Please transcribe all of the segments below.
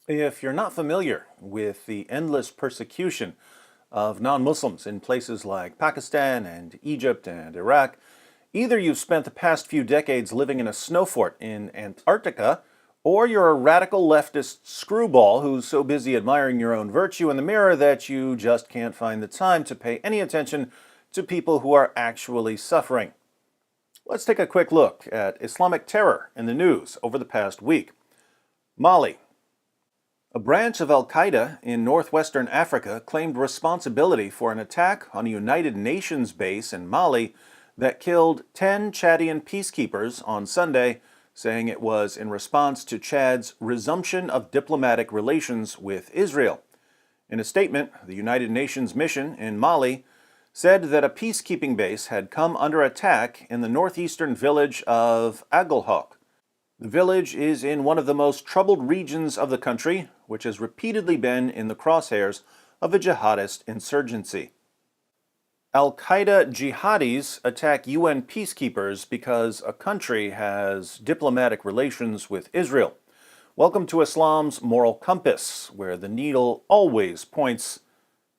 If you're not familiar with the endless persecution of non-Muslims in places like Pakistan and Egypt and Iraq, either you've spent the past few decades living in a snow fort in Antarctica, or you're a radical leftist screwball who's so busy admiring your own virtue in the mirror that you just can't find the time to pay any attention to people who are actually suffering. Let's take a quick look at Islamic terror in the news over the past week. Mali. A branch of al-Qaeda in northwestern Africa claimed responsibility for an attack on a United Nations base in Mali that killed 10 Chadian peacekeepers on Sunday, saying it was in response to Chad's resumption of diplomatic relations with Israel. In a statement, the United Nations mission in Mali said that a peacekeeping base had come under attack in the northeastern village of Agalhok. The village is in one of the most troubled regions of the country, which has repeatedly been in the crosshairs of a jihadist insurgency. Al-Qaeda jihadis attack UN peacekeepers because a country has diplomatic relations with Israel. Welcome to Islam's moral compass, where the needle always points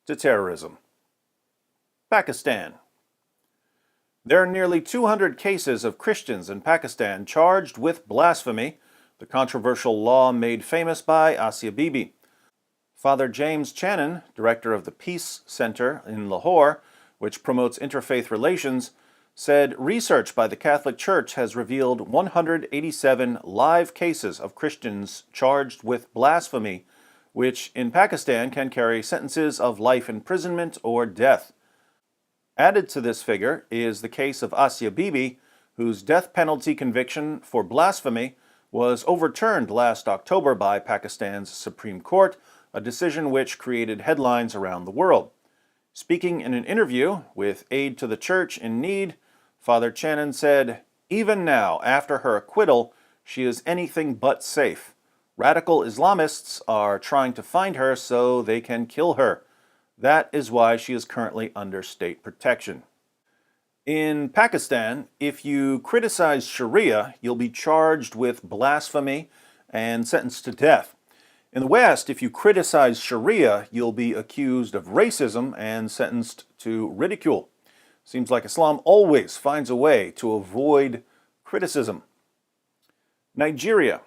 to terrorism. Pakistan. There are nearly 200 cases of Christians in Pakistan charged with blasphemy, the controversial law made famous by Asia Bibi. Father James Channon, director of the Peace Center in Lahore, which promotes interfaith relations, said research by the Catholic Church has revealed 187 live cases of Christians charged with blasphemy, which in Pakistan can carry sentences of life imprisonment or death. Added to this figure is the case of Asia Bibi, whose death penalty conviction for blasphemy was overturned last October by Pakistan's Supreme Court, a decision which created headlines around the world. Speaking in an interview with Aid to the Church in Need, Father Channon said, "Even now, after her acquittal, she is anything but safe. Radical Islamists are trying to find her so they can kill her. That is why she is currently under state protection." In Pakistan, if you criticize Sharia, you'll be charged with blasphemy and sentenced to death. In the West, if you criticize Sharia, you'll be accused of racism and sentenced to ridicule. Seems like Islam always finds a way to avoid criticism. Nigeria.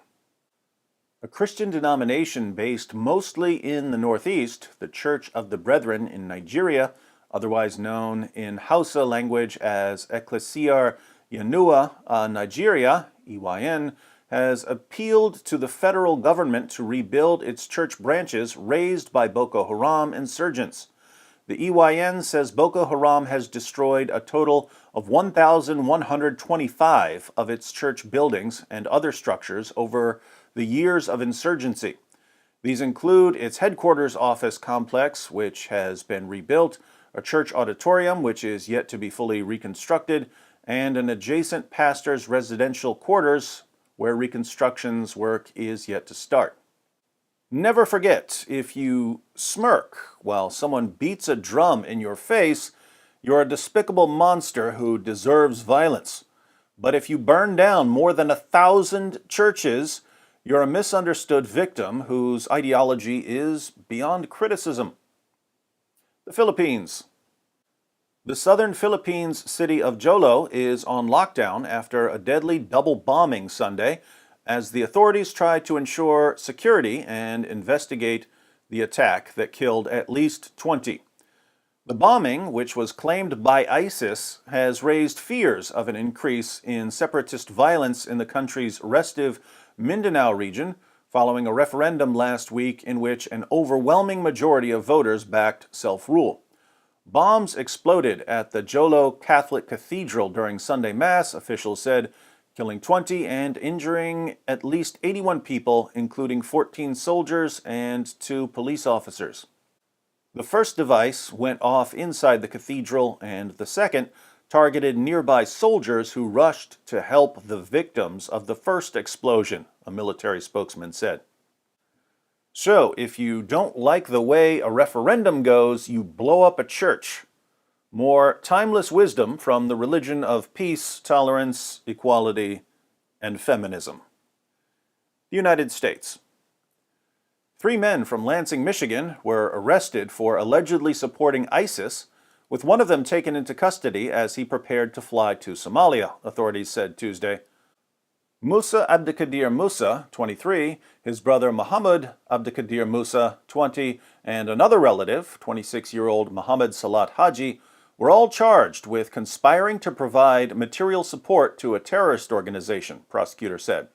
A Christian denomination based mostly in the Northeast, the Church of the Brethren in Nigeria, otherwise known in Hausa language as Ecclesiar Yanua Nigeria, EYN, has appealed to the federal government to rebuild its church branches razed by Boko Haram insurgents. The EYN says Boko Haram has destroyed a total of 1,125 of its church buildings and other structures over the years of insurgency. These include its headquarters office complex, which has been rebuilt, a church auditorium, which is yet to be fully reconstructed, and an adjacent pastor's residential quarters, where reconstruction's work is yet to start. Never forget, if you smirk while someone beats a drum in your face, you're a despicable monster who deserves violence. But if you burn down more than 1,000 churches, you're a misunderstood victim whose ideology is beyond criticism. The Philippines. The southern Philippines city of Jolo is on lockdown after a deadly double bombing Sunday as the authorities try to ensure security and investigate the attack that killed at least 20. The bombing, which was claimed by ISIS, has raised fears of an increase in separatist violence in the country's restive Mindanao region following a referendum last week in which an overwhelming majority of voters backed self-rule. Bombs exploded at the Jolo Catholic Cathedral during Sunday Mass, officials said, killing 20 and injuring at least 81 people, including 14 soldiers and 2 police officers. The first device went off inside the cathedral, and the second targeted nearby soldiers who rushed to help the victims of the first explosion, a military spokesman said. So, if you don't like the way a referendum goes, you blow up a church. More timeless wisdom from the religion of peace, tolerance, equality, and feminism. The United States. 3 men from Lansing, Michigan were arrested for allegedly supporting ISIS, with one of them taken into custody as he prepared to fly to Somalia, authorities said Tuesday. Musa Abdikadir Musa, 23, his brother Muhammad Abdikadir Musa, 20, and another relative, 26-year-old Muhammad Salat Haji, were all charged with conspiring to provide material support to a terrorist organization, prosecutors said.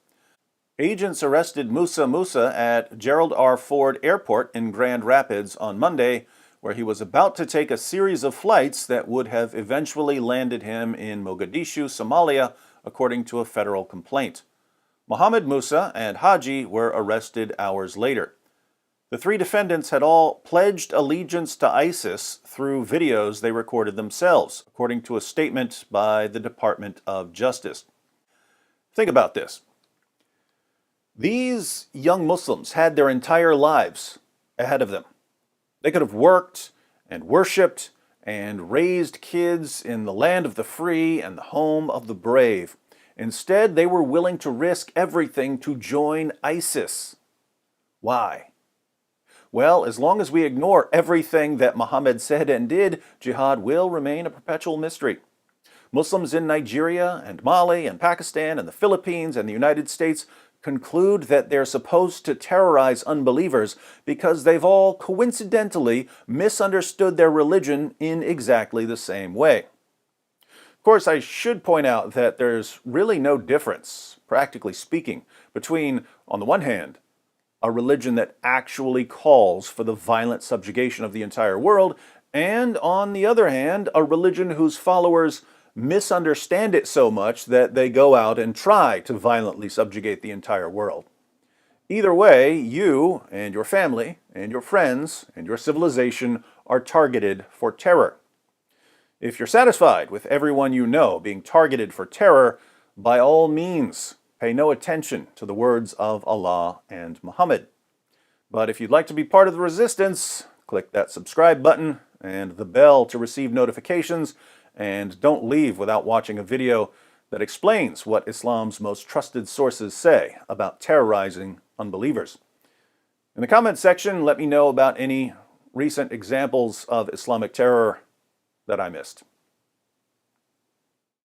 Agents arrested Musa at Gerald R. Ford Airport in Grand Rapids on Monday, where he was about to take a series of flights that would have eventually landed him in Mogadishu, Somalia, according to a federal complaint. Mohammed Musa and Haji were arrested hours later. The 3 defendants had all pledged allegiance to ISIS through videos they recorded themselves, according to a statement by the Department of Justice. Think about this. These young Muslims had their entire lives ahead of them. They could have worked and worshipped and raised kids in the land of the free and the home of the brave. Instead, they were willing to risk everything to join ISIS. Why? Well, as long as we ignore everything that Muhammad said and did, jihad will remain a perpetual mystery. Muslims in Nigeria and Mali and Pakistan and the Philippines and the United States conclude that they're supposed to terrorize unbelievers because they've all coincidentally misunderstood their religion in exactly the same way. Of course, I should point out that there's really no difference, practically speaking, between, on the one hand, a religion that actually calls for the violent subjugation of the entire world, and on the other hand, a religion whose followers misunderstand it so much that they go out and try to violently subjugate the entire world. Either way, you and your family and your friends and your civilization are targeted for terror. If you're satisfied with everyone you know being targeted for terror, by all means, pay no attention to the words of Allah and Muhammad. But if you'd like to be part of the resistance, click that subscribe button and the bell to receive notifications, and don't leave without watching a video that explains what Islam's most trusted sources say about terrorizing unbelievers. In the comments section, let me know about any recent examples of Islamic terror that I missed.